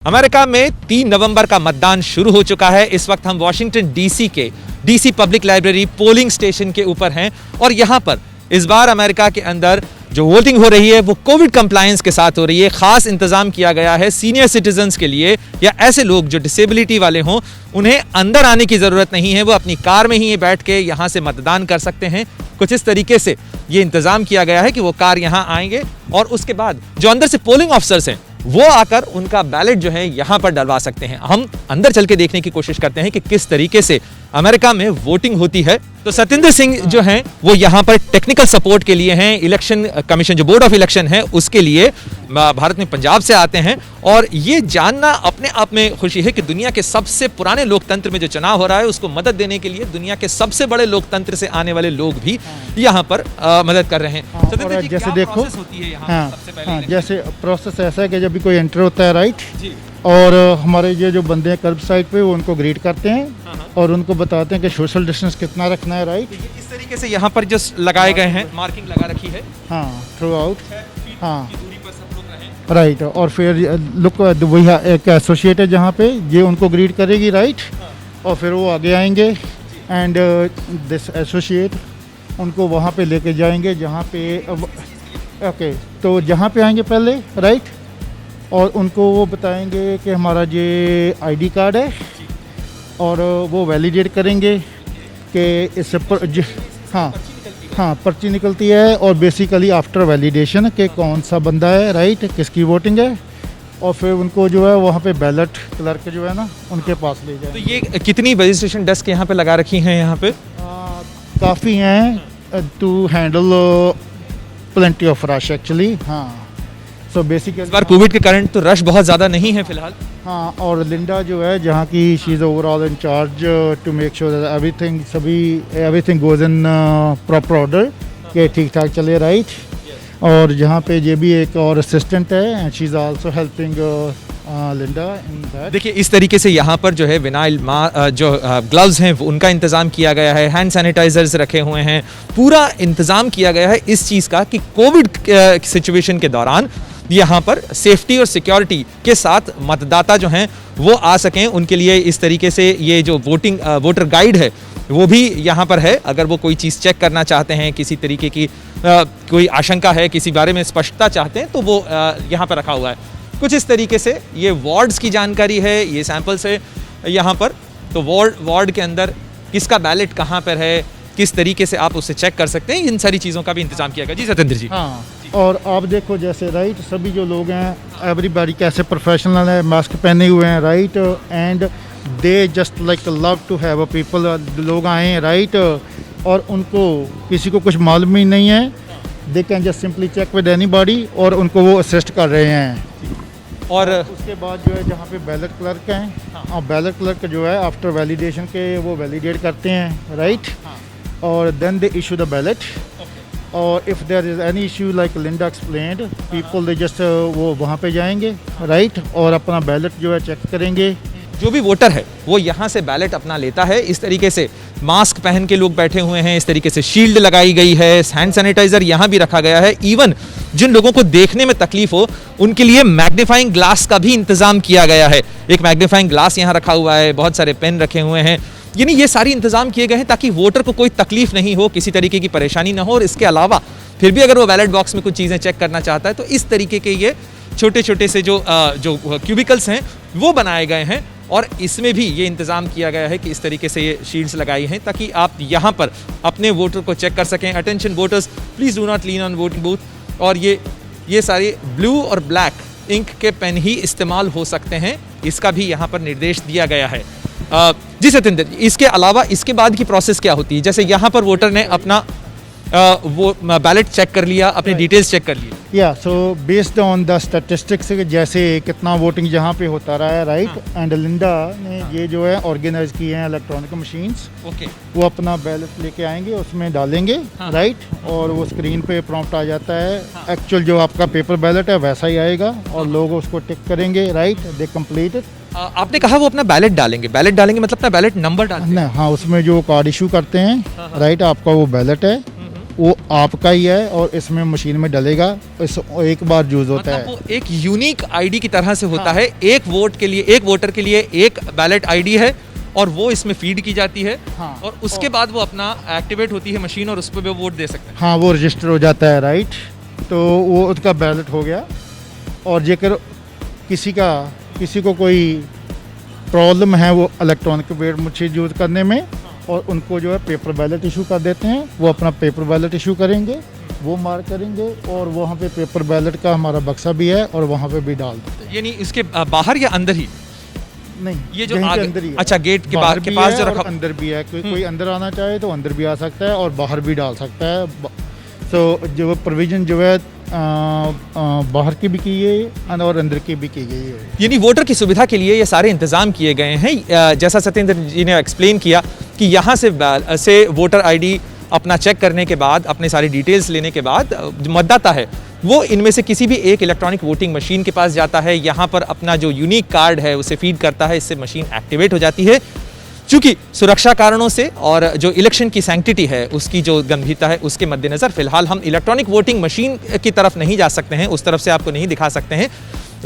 America में 3 नवंबर का मतदान शुरू हो चुका है। इस वक्त हम वॉशिंगटन डीसी के DC public library polling station के ऊपर हैं और यहां पर इस बार अमेरिका के अंदर जो वोटिंग हो रही है वो कोविड कंप्लायंस के साथ हो रही है। खास इंतजाम किया गया है सीनियर सिटीजन्स के लिए या ऐसे लोग जो डिसेबिलिटी वाले हों, उन्हें अंदर आने की जरूरत नहीं है, वो अपनी कार में ही बैठ के यहां से मतदान कर सकते हैं। कुछ इस तरीके से ये इंतजाम किया गया है कि वो कार यहां आएंगे और उसके बाद जो अंदर से पोलिंग ऑफिसर्स हैं वो आकर उनका बैलेट जो है यहां पर डलवा सकते हैं। हम अंदर चल के देखने की कोशिश करते हैं कि किस तरीके से अमेरिका में वोटिंग होती है। तो सतेंद्र सिंह जो हैं वो यहां पर टेक्निकल सपोर्ट के लिए हैं। इलेक्शन कमीशन जो बोर्ड ऑफ इलेक्शन है उसके लिए भारत में पंजाब से आते हैं और ये जानना अपने आप में खुशी है कि दुनिया के सबसे पुराने लोकतंत्र में जो चुनाव हो रहा है उसको मदद देने के लिए दुनिया के सबसे बड़े लोकतंत्र से आने वाले लोग भी यहाँ पर मदद कर रहे हैं। और जैसे देखो जैसे प्रोसेस ऐसा है कि जब भी कोई एंटर होता है राइट, और हमारे ये जो बंदे हैं कर्ब साइड पे वो उनको ग्रीट करते हैं और उनको बताते हैं कि सोशल डिस्टेंस कितना रखना है राइट। इस तरीके से यहाँ पर जो लगाए गए हैं मार्किंग लगा रखी है हाँ थ्रू आउट हाँ राइट। और फिर लुक वही एक एसोसिएट है जहाँ पे ये उनको ग्रीट करेगी राइट, और फिर वो आगे आएंगे एंड दिस एसोसिएट उनको वहाँ पे लेके जाएंगे जहाँ पे ओके तो जहाँ पे आएंगे पहले राइट, और उनको वो बताएंगे कि हमारा ये आईडी कार्ड है और वो वैलिडेट करेंगे कि इससे हाँ पर्ची निकलती है और बेसिकली आफ्टर वैलिडेशन के कौन सा बंदा है राइट, किसकी वोटिंग है, और फिर उनको जो है वहाँ पे बैलेट क्लर्क जो है ना उनके पास ले जाए। तो ये कितनी रजिस्ट्रेशन डेस्क यहाँ पे लगा रखी हैं यहाँ पे? काफ़ी हैं to handle plenty of rush actually. हाँ सो बेसिकली इस बार कोविड के कारण तो रश बहुत ज़्यादा नहीं है फिलहाल। हाँ और लिंडा जो है जहाँ की she is overall in charge to make sure that everything goes in proper order के ठीक ठाक चले राइट। और जहाँ पे ये भी एक और असिस्टेंट है and she is also helping Linda in that. देखिए इस तरीके से यहाँ पर जो है विनाइल जो ग्लव्स हैं उनका इंतज़ाम किया गया है, हैंड सैनिटाइजर्स रखे हुए हैं, पूरा इंतज़ाम किया गया है इस चीज़ का कि कोविड सिचुएशन के दौरान यहाँ पर सेफ्टी और सिक्योरिटी के साथ मतदाता जो हैं वो आ सकें। उनके लिए इस तरीके से ये जो वोटर गाइड है वो भी यहाँ पर है। अगर वो कोई चीज़ चेक करना चाहते हैं, किसी तरीके की कोई आशंका है, किसी बारे में स्पष्टता चाहते हैं तो वो यहाँ पर रखा हुआ है। कुछ इस तरीके से ये वार्ड्स की जानकारी है, ये सैंपल्स है यहाँ पर। तो वार्ड के अंदर किसका बैलेट कहाँ पर है, किस तरीके से आप उसे चेक कर सकते हैं, इन सारी चीज़ों का भी इंतजाम किया गया। जी सतेंद्र जी। हाँ और आप देखो जैसे राइट सभी जो लोग हैं एवरीबॉडी कैसे प्रोफेशनल है, मास्क पहने हुए हैं right, and they just like love to have a people लोग आए हैं राइट, और उनको किसी को कुछ मालूम ही नहीं है, they can just simply check with anybody और उनको वो असिस्ट कर रहे हैं। और उसके बाद जो है जहाँ पे बैलेट क्लर्क हैं और बैलेट क्लर्क जो है आफ्टर वैलिडेशन के वो वैलिडेट करते हैं राइट, और then they issue the ballot. और if there is any issue like Linda explained people they just वो वहाँ पे जाएंगे राइट और अपना बैलेट जो है चेक करेंगे। जो भी वोटर है वो यहाँ से बैलेट अपना लेता है। इस तरीके से मास्क पहन के लोग बैठे हुए हैं, इस तरीके से शील्ड लगाई गई है, हैंड सैनिटाइजर यहाँ भी रखा गया है। इवन जिन लोगों को देखने में तकलीफ हो उनके लिए मैग्नीफाइंग ग्लास का भी इंतजाम किया गया है। एक मैग्नीफाइंग ग्लास यहाँ रखा हुआ है, बहुत सारे पेन रखे हुए हैं, यानी ये सारी इंतजाम किए गए हैं ताकि वोटर को कोई तकलीफ नहीं हो, किसी तरीके की परेशानी ना हो। और इसके अलावा फिर भी अगर वो बैलेट बॉक्स में कुछ चीज़ें चेक करना चाहता है तो इस तरीके के ये छोटे छोटे से जो क्यूबिकल्स हैं वो बनाए गए हैं। और इसमें भी ये इंतज़ाम किया गया है कि इस तरीके से ये शील्ड्स लगाई हैं ताकि आप यहाँ पर अपने वोटर को चेक कर सकें। Attention voters please do not lean on voting booth. और ये सारे ब्लू और ब्लैक इंक के पेन ही इस्तेमाल हो सकते हैं, इसका भी यहाँ पर निर्देश दिया गया है। जी सतेंद्र, इसके अलावा इसके बाद की प्रोसेस क्या होती है? जैसे यहाँ पर वोटर ने अपना वो बैलेट चेक कर लिया, अपने डिटेल्स चेक कर लिए। या so based on the statistics जैसे कितना वोटिंग जहाँ पे होता रहा है राइट, एंड लिंडा ने ये जो है ऑर्गेनाइज किए हैं इलेक्ट्रॉनिक मशीन्स। ओके वो अपना बैलेट लेके आएंगे, उसमें डालेंगे राइट, और वो स्क्रीन पे प्रॉम्प्ट आ जाता है। एक्चुअल जो आपका पेपर बैलेट है वैसा ही आएगा और लोग उसको टिक करेंगे राइट, दे कंप्लीट इट। आपने कहा वो अपना बैलेट डालेंगे मतलब अपना बैलेट नंबर डालेंगे। हाँ उसमें जो कार्ड इशू करते हैं राइट, आपका वो बैलेट है वो आपका ही है और इसमें मशीन में डलेगा, इस एक बार यूज होता मतलब है। वो एक यूनिक आईडी की तरह से होता है, एक वोट के लिए, एक वोटर के लिए एक बैलेट आईडी है और वो इसमें फीड की जाती है। हाँ। और उसके बाद वो अपना एक्टिवेट होती है मशीन और उस पर वो वोट दे सकते हैं। हाँ, वो रजिस्टर हो जाता है, राइट। तो वो उसका बैलेट हो गया। और जेकर किसी को कोई प्रॉब्लम है वो इलेक्ट्रॉनिक वोट मशीन यूज़ करने में, और उनको जो है पेपर बैलेट इशू कर देते हैं, वो अपना पेपर बैलेट इशू करेंगे, वो मार्क करेंगे और वहाँ पे पेपर बैलेट का हमारा बक्सा भी है और वहाँ पे भी डाल देते हैं। यानी इसके बाहर या अंदर ही? नहीं, ये जो यहीं पे आगे अंदर ही है। अच्छा, गेट के बाहर के भी पास है जो और रखा अंदर भी है। कोई अंदर आना चाहे तो अंदर भी आ सकता है और बाहर भी डाल सकता है। तो जो प्रोविजन जो है बाहर की भी की गई और अंदर की भी की गई है। यानी वोटर की सुविधा के लिए ये सारे इंतजाम किए गए हैं। जैसा सत्येंद्र जी ने एक्सप्लेन किया कि यहाँ से वोटर आईडी अपना चेक करने के बाद, अपने सारी डिटेल्स लेने के बाद, जो मतदाता है वो इनमें से किसी भी एक इलेक्ट्रॉनिक वोटिंग मशीन के पास जाता है, यहाँ पर अपना जो यूनिक कार्ड है उसे फीड करता है, इससे मशीन एक्टिवेट हो जाती है। चूंकि सुरक्षा कारणों से और जो इलेक्शन की सैंक्टिटी है उसकी जो गंभीरता है उसके मद्देनजर फिलहाल हम इलेक्ट्रॉनिक वोटिंग मशीन की तरफ नहीं जा सकते हैं, उस तरफ से आपको नहीं दिखा सकते हैं।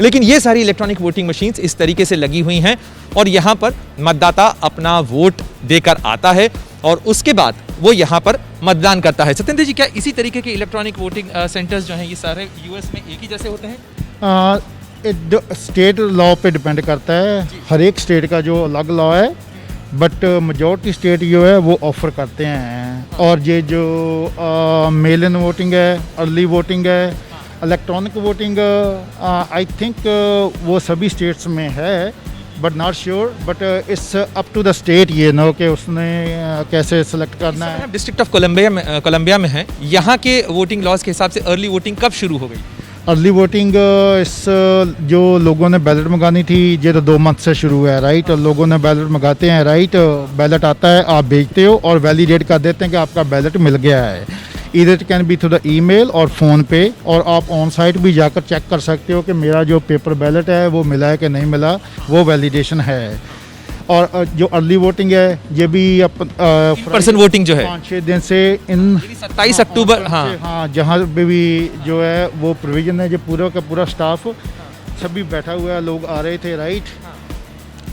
लेकिन ये सारी इलेक्ट्रॉनिक वोटिंग मशीन्स इस तरीके से लगी हुई हैं और यहाँ पर मतदाता अपना वोट देकर आता है और उसके बाद वो यहाँ पर मतदान करता है। सत्येंद्र जी, क्या इसी तरीके के इलेक्ट्रॉनिक वोटिंग सेंटर्स जो हैं ये सारे यूएस में एक ही जैसे होते हैं? स्टेट लॉ पे डिपेंड करता है, हर एक स्टेट का जो अलग लॉ है, बट मेजॉरिटी स्टेट जो है वो ऑफर करते हैं। और ये जो मेल इन वोटिंग है, अर्ली वोटिंग है, इलेक्ट्रॉनिक वोटिंग, आई थिंक वो सभी स्टेट्स में है, but not sure. But it's up to the state ये नो कि उसने कैसे सेलेक्ट करना है। डिस्ट्रिक्ट ऑफ कोलंबिया में है, यहाँ के वोटिंग लॉज के हिसाब से अर्ली वोटिंग कब शुरू हो गई? अर्ली वोटिंग इस जो लोगों ने बैलेट मंगानी थी ये तो 2 मंथ से शुरू है, राइट। और लोगों ने बैलेट मंगाते हैं, राइट। बैलेट आता है, आप भेजते हो और वैलिडेट कर देते हैं कि आपका बैलेट मिल गया है। इधर it can be through the email और फ़ोन पे, और आप ऑन साइट भी जाकर चेक कर सकते हो कि मेरा जो पेपर बैलेट है वो मिला है कि नहीं मिला, वो वैलिडेशन है। और जो अर्ली वोटिंग है ये भी पर्सन वोटिंग जो है 5-6 दिन से इन 27 अक्टूबर, हाँ, जहाँ पे भी जो है वो प्रोविजन है, जो पूरा का पूरा स्टाफ सभी बैठा हुआ है, लोग आ रहे थे, राइट।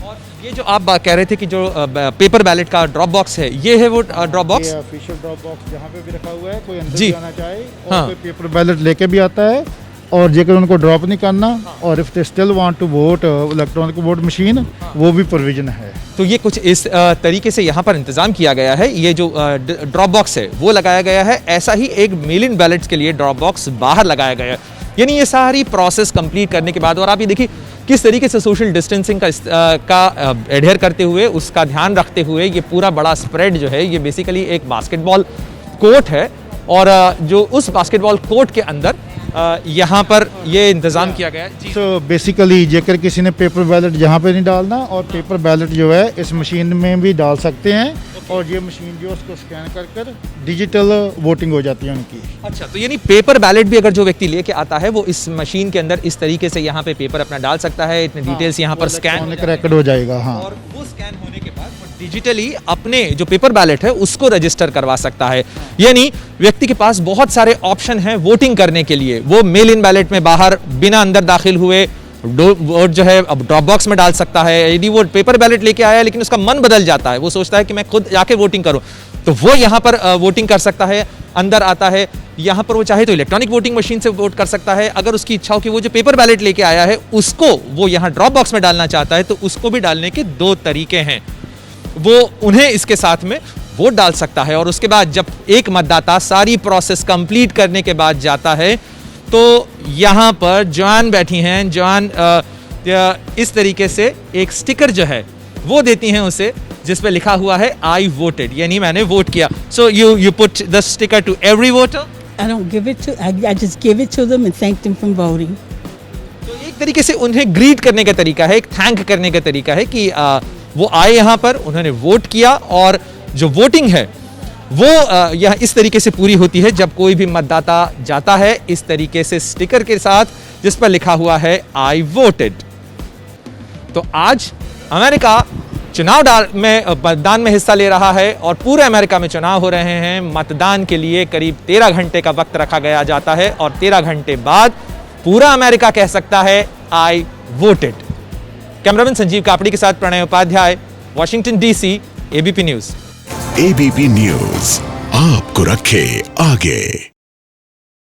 और ये जो आप बात कह रहे थे कि जो पेपर बैलेट का ड्रॉप बॉक्स है, ये है वो drop box, official drop box जहाँ पे भी रखा हुआ है, कोई अंदर जी। जाना चाहे और हाँ। कोई पेपर बैलेट लेके भी आता है। और जेकर उनको ड्रॉप नहीं करना, और if they still want to vote electronic vote machine, वो भी प्रोविजन है। तो ये कुछ इस तरीके से यहाँ पर इंतजाम किया गया है। ये जो ड्रॉप बॉक्स है वो लगाया गया है, ऐसा ही एक मेल इन बैलेट्स के लिए ड्रॉप बॉक्स बाहर लगाया गया है। यानी ये सारी प्रोसेस कंप्लीट करने के बाद, और आप ये देखिए किस तरीके से सोशल डिस्टेंसिंग का एडहेयर करते हुए, उसका ध्यान रखते हुए, ये पूरा बड़ा स्प्रेड जो है ये बेसिकली एक बास्केटबॉल कोर्ट है और जो उस बास्केटबॉल कोर्ट के अंदर यहाँ पर ये इंतज़ाम किया गया है। तो बेसिकली जेकर किसी ने पेपर बैलेट यहाँ पे नहीं डालना, और पेपर बैलेट जो है इस मशीन में भी डाल सकते हैं, और ये मशीन जो उसको स्कैन कर डिजिटल वोटिंग हो जाती है उनकी। अच्छा, तो यानी पेपर बैलेट भी अगर जो व्यक्ति लेके आता है वो इस मशीन के अंदर इस तरीके से यहाँ पे पेपर अपना डाल सकता है, इतने डिटेल्स यहाँ पर स्कैन रिकॉर्ड हो जाएगा। हाँ, और वो स्कैन होने के बाद वो डिजिटली अपने जो पेपर बैलेट है उसको रजिस्टर करवा सकता है। यानी व्यक्ति के पास बहुत सारे ऑप्शन हैं वोटिंग करने के लिए। वो मेल इन बैलेट में बाहर बिना अंदर दाखिल हुए वोट जो है अब ड्रॉप बॉक्स में डाल सकता है। यदि वो पेपर बैलेट लेके आया लेकिन उसका मन बदल जाता है, वो सोचता है कि मैं खुद जाके वोटिंग करूं, तो वो यहाँ पर वोटिंग कर सकता है। अंदर आता है, यहाँ पर वो चाहे तो इलेक्ट्रॉनिक वोटिंग मशीन से वोट कर सकता है। अगर उसकी इच्छा हो कि वो जो पेपर बैलेट लेके आया है उसको वो यहाँ ड्रॉप बॉक्स में डालना चाहता है, तो उसको भी डालने के 2 तरीके हैं। वो उन्हें इसके साथ में वोट डाल सकता है, और उसके बाद जब एक मतदाता सारी प्रोसेस कंप्लीट करने के बाद जाता है तो यहाँ पर जॉन बैठी हैं। जॉन इस तरीके से एक स्टिकर जो है वो देती हैं उसे, जिस पे लिखा हुआ है आई वोटेड, यानी मैंने वोट किया। So you put the sticker to every voter? I don't give it to, I just give it to them and thank them for voting. तो एक तरीके से उन्हें ग्रीट करने का तरीका है, एक थैंक करने का तरीका है कि वो आए यहाँ पर, उन्होंने वोट किया, और जो वोटिंग है वो यह इस तरीके से पूरी होती है जब कोई भी मतदाता जाता है इस तरीके से स्टिकर के साथ जिस पर लिखा हुआ है आई वोटेड। तो आज अमेरिका मतदान में हिस्सा ले रहा है और पूरे अमेरिका में चुनाव हो रहे हैं। मतदान के लिए करीब 13 घंटे का वक्त रखा गया जाता है और 13 घंटे बाद पूरा अमेरिका कह सकता है I voted. Cameraman Sanjeev Kapri के साथ Pranay Upadhyay, Washington DC, ABP news. ABP news आपको रखे आगे।